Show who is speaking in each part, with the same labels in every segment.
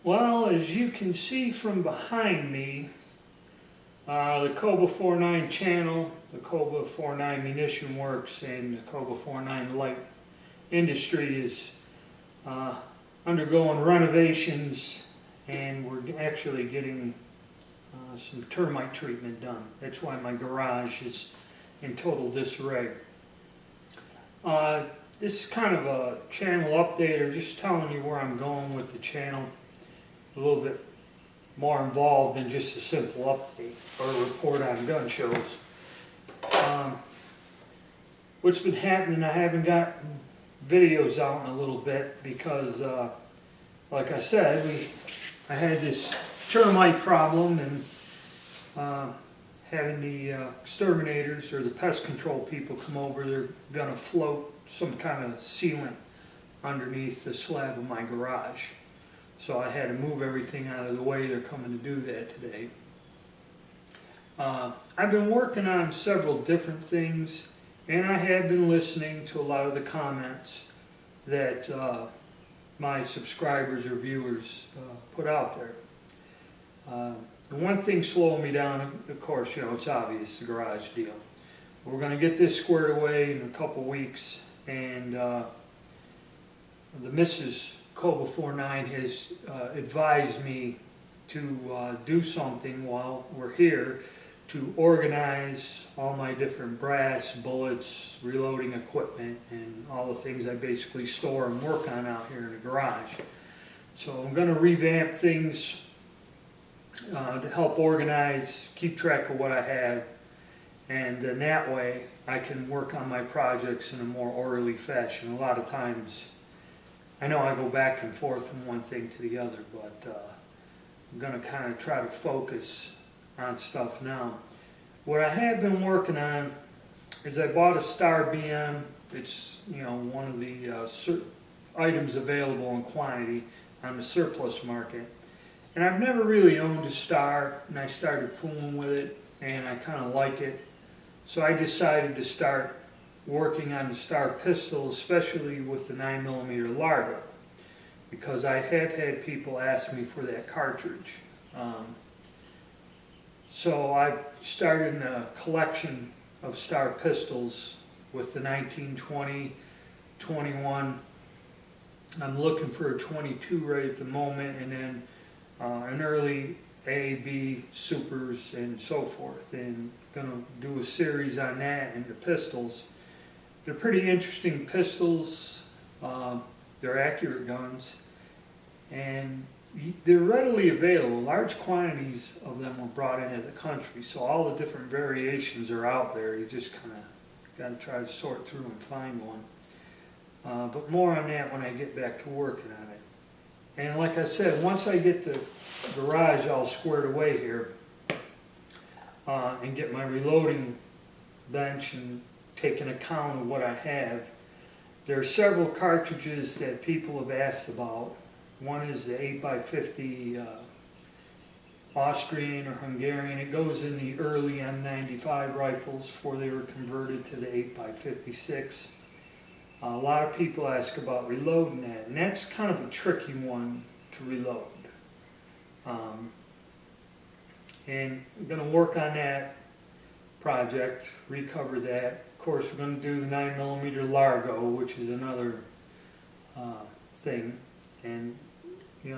Speaker 1: Well, as you can see from behind me, the Koba49 channel, the Koba49 munition works, and the Koba49 light industry is undergoing renovations, and we're actually getting some termite treatment done. That's why my garage is in total disarray. This is kind of a channel update, or just telling you where I'm going with the channel. A little bit more involved than just a simple update or a report on gun shows. What's been happening, I haven't gotten videos out in a little bit because, like I said, I had this termite problem, and having the exterminators or the pest control people come over, they're going to float some kind of sealant underneath the slab of my garage. So I had to move everything out of the way. They're coming to do that today. I've been working on several different things, and I have been listening to a lot of the comments that my subscribers or viewers put out there. The one thing slowing me down, of course, it's obvious, the garage deal. We're going to get this squared away in a couple weeks, and the Mrs. Koba49 has advised me to do something while we're here to organize all my different brass, bullets, reloading equipment, and all the things I basically store and work on out here in the garage. So I'm going to revamp things to help organize, keep track of what I have, and in that way I can work on my projects in a more orderly fashion. A lot of times I know I go back and forth from one thing to the other, but I'm going to kind of try to focus on stuff now. What I have been working on is I bought a Star BM. It's one of the items available in quantity on the surplus market. And I've never really owned a Star, and I started fooling with it, and I kind of like it. So I decided to start working on the Star pistol, especially with the 9mm Largo, because I have had people ask me for that cartridge. So I've started a collection of Star pistols with the 1920, 21. I'm looking for a 22 right at the moment, and then an early A, B, supers, and so forth, and going to do a series on that and the pistols. They're pretty interesting pistols. They're accurate guns, and they're readily available. Large quantities of them were brought into the country, so all the different variations are out there. You just kind of got to try to sort through and find one. But more on that when I get back to working on it. And like I said, once I get the garage all squared away here and get my reloading bench and taking account of what I have, there are several cartridges that people have asked about. One is the 8x50 Austrian or Hungarian. It goes in the early M95 rifles before they were converted to the 8x56. A lot of people ask about reloading that, and that's kind of a tricky one to reload. And I'm going to work on that project, recover that. Of course, we're going to do the 9mm Largo, which is another thing. And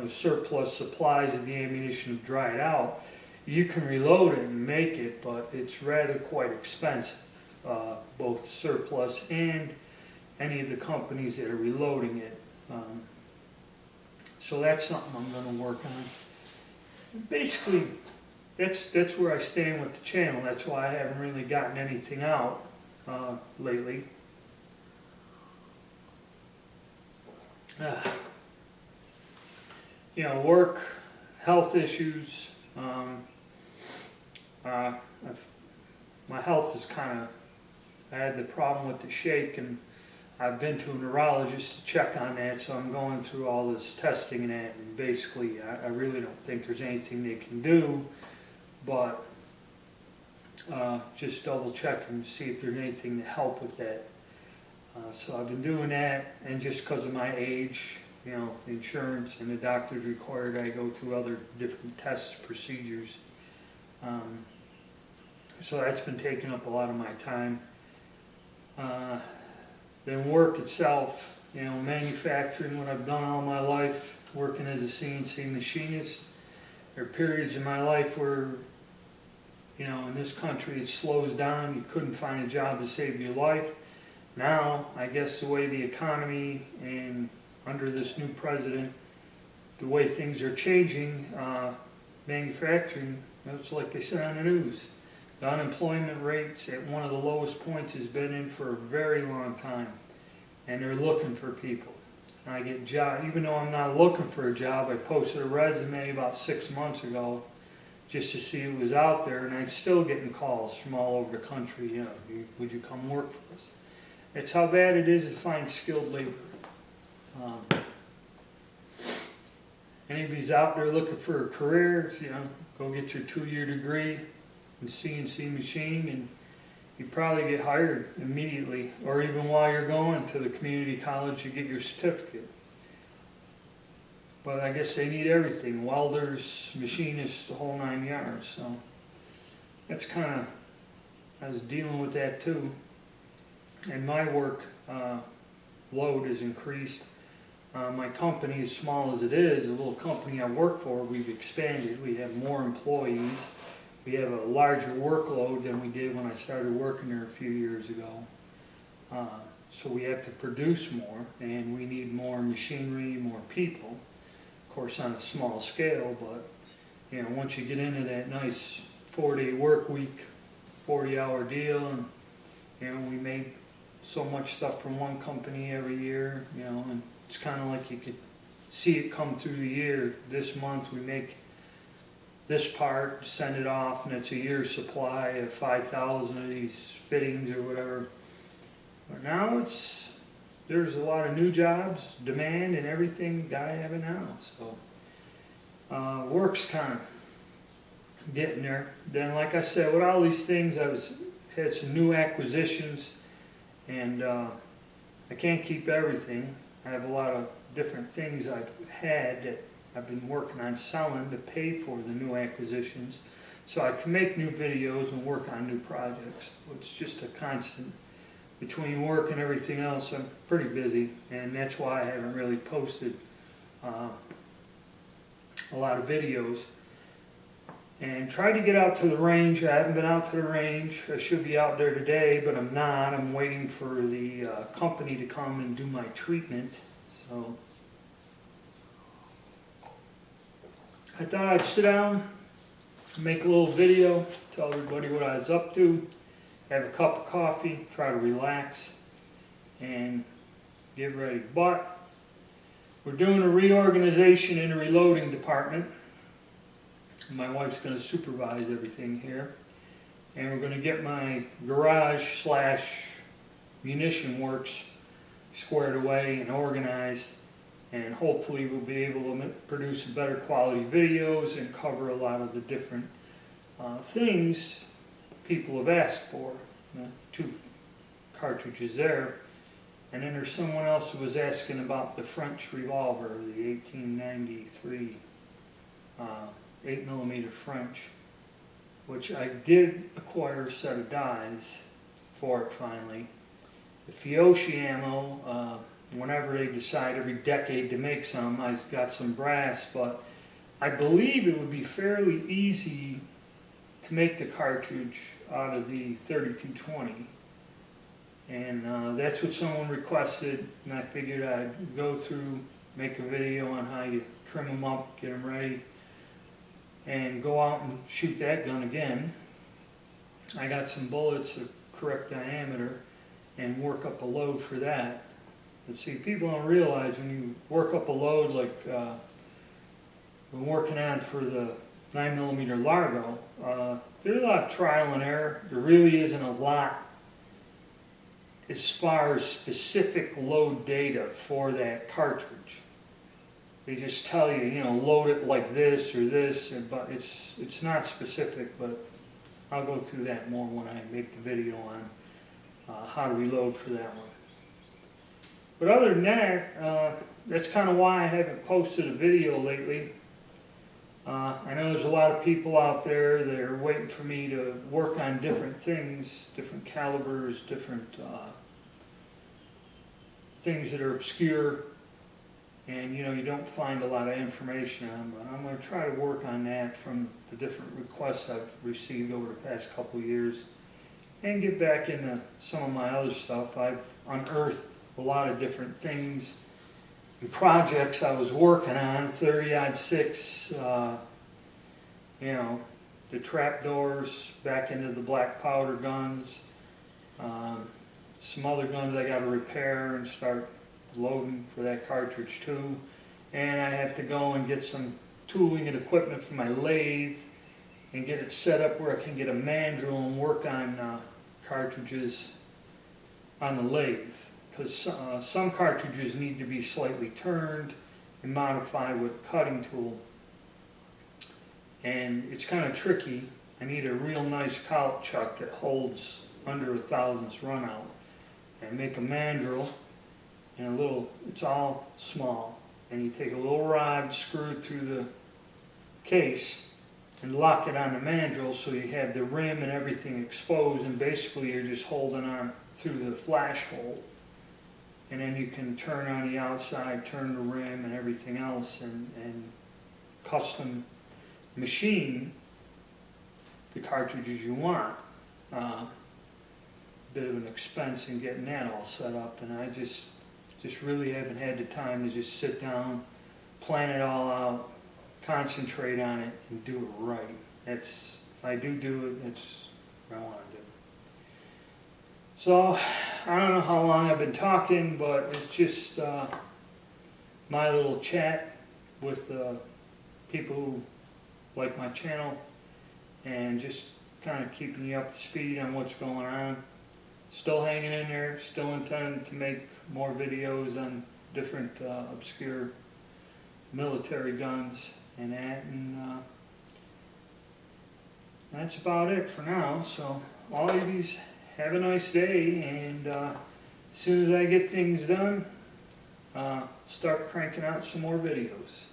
Speaker 1: surplus supplies of the ammunition have dried out. You can reload it and make it, but it's rather quite expensive, both surplus and any of the companies that are reloading it. So that's something I'm going to work on. Basically, that's where I stand with the channel. That's why I haven't really gotten anything out lately. Work, health issues. My health is kind of, I had the problem with the shake, and I've been to a neurologist to check on that, so I'm going through all this testing and that, and basically I really don't think there's anything they can do, but just double check and see if there's anything to help with that. So I've been doing that, and just because of my age, you know, insurance and the doctor's required I go through other different tests, procedures. So that's been taking up a lot of my time. Then work itself, you know, manufacturing, what I've done all my life, working as a CNC machinist. There are periods in my life where, you know, in this country it slows down, you couldn't find a job to save your life. Now, I guess the way the economy and under this new president, the way things are changing, manufacturing, it's like they said on the news. The unemployment rate's at one of the lowest points it's been in for a very long time. And they're looking for people. And I get job, even though I'm not looking for a job, I posted a resume about 6 months ago just to see what was out there, and I'm still getting calls from all over the country, you know, would you come work for us? That's how bad it is to find skilled labor. Any of these out there looking for a career, you know, go get your 2-year degree in CNC machining, and you probably get hired immediately, or even while you're going to the community college to get your certificate. But I guess they need everything, welders, machinists, the whole 9 yards. So that's kind of, I was dealing with that too. And my work load has increased. My company, as small as it is, the little company I work for, we've expanded. We have more employees. We have a larger workload than we did when I started working there a few years ago. So we have to produce more, and we need more machinery, more people. Of course, on a small scale, but you know, once you get into that nice 4-day work week, 40-hour deal, and you know, we make so much stuff from one company every year, you know, and it's kind of like you could see it come through the year. This month we make this part, send it off, and it's a year's supply of 5,000 of these fittings or whatever. But now there's a lot of new jobs, demand, and everything gotta have it now. So work's kind of getting there. Then, like I said, with all these things, had some new acquisitions, and I can't keep everything. I have a lot of different things I've had that I've been working on selling to pay for the new acquisitions, so I can make new videos and work on new projects. It's just a constant. Between work and everything else, I'm pretty busy, and that's why I haven't really posted a lot of videos. And tried to get out to the range. I haven't been out to the range. I should be out there today, but I'm not. I'm waiting for the company to come and do my treatment. So I thought I'd sit down, make a little video, tell everybody what I was up to, have a cup of coffee, try to relax, and get ready. But we're doing a reorganization in the reloading department. My wife's going to supervise everything here, and we're going to get my garage / munition works squared away and organized, and hopefully we'll be able to produce better quality videos and cover a lot of the different things people have asked for. 2 cartridges there, and then there's someone else who was asking about the French revolver, the 1893 8mm French, which I did acquire a set of dies for it finally. The Fiocchi ammo, whenever they decide every decade to make some, I've got some brass, but I believe it would be fairly easy to make the cartridge out of the 3220. And that's what someone requested, and I figured I'd go through, make a video on how you trim them up, get them ready, and go out and shoot that gun again. I got some bullets of correct diameter and work up a load for that. But see, people don't realize when you work up a load like we're working on for the 9mm Largo, there's a lot of trial and error. There really isn't a lot as far as specific load data for that cartridge. They just tell you, you know, load it like this or this, but it's not specific. But I'll go through that more when I make the video on how to reload for that one. But other than that, that's kind of why I haven't posted a video lately. I know there's a lot of people out there that are waiting for me to work on different things, different calibers, different things that are obscure, and you don't find a lot of information on, but I'm going to try to work on that from the different requests I've received over the past couple of years, and get back into some of my other stuff. I've unearthed a lot of different things and projects I was working on, 30-06, the trap doors back into the black powder guns, some other guns I got to repair and start loading for that cartridge too. And I had to go and get some tooling and equipment for my lathe and get it set up where I can get a mandrel and work on cartridges on the lathe. Because some cartridges need to be slightly turned and modified with a cutting tool. And it's kind of tricky. I need a real nice cowl chuck that holds under a thousandths run out. And make a mandrel and it's all small. And you take a little rod screwed through the case and lock it on the mandrel so you have the rim and everything exposed, and basically you're just holding on through the flash hole. And then you can turn on the outside, turn the rim and everything else, and custom machine the cartridges you want. Bit of an expense in getting that all set up, and I just really haven't had the time to just sit down, plan it all out, concentrate on it, and do it right. If I do it, that's what I want to do. So, I don't know how long I've been talking, but it's just my little chat with people who like my channel, and just kind of keeping you up to speed on what's going on. Still hanging in there, still intend to make more videos on different obscure military guns and that, and that's about it for now. So all of you have a nice day, and as soon as I get things done, start cranking out some more videos.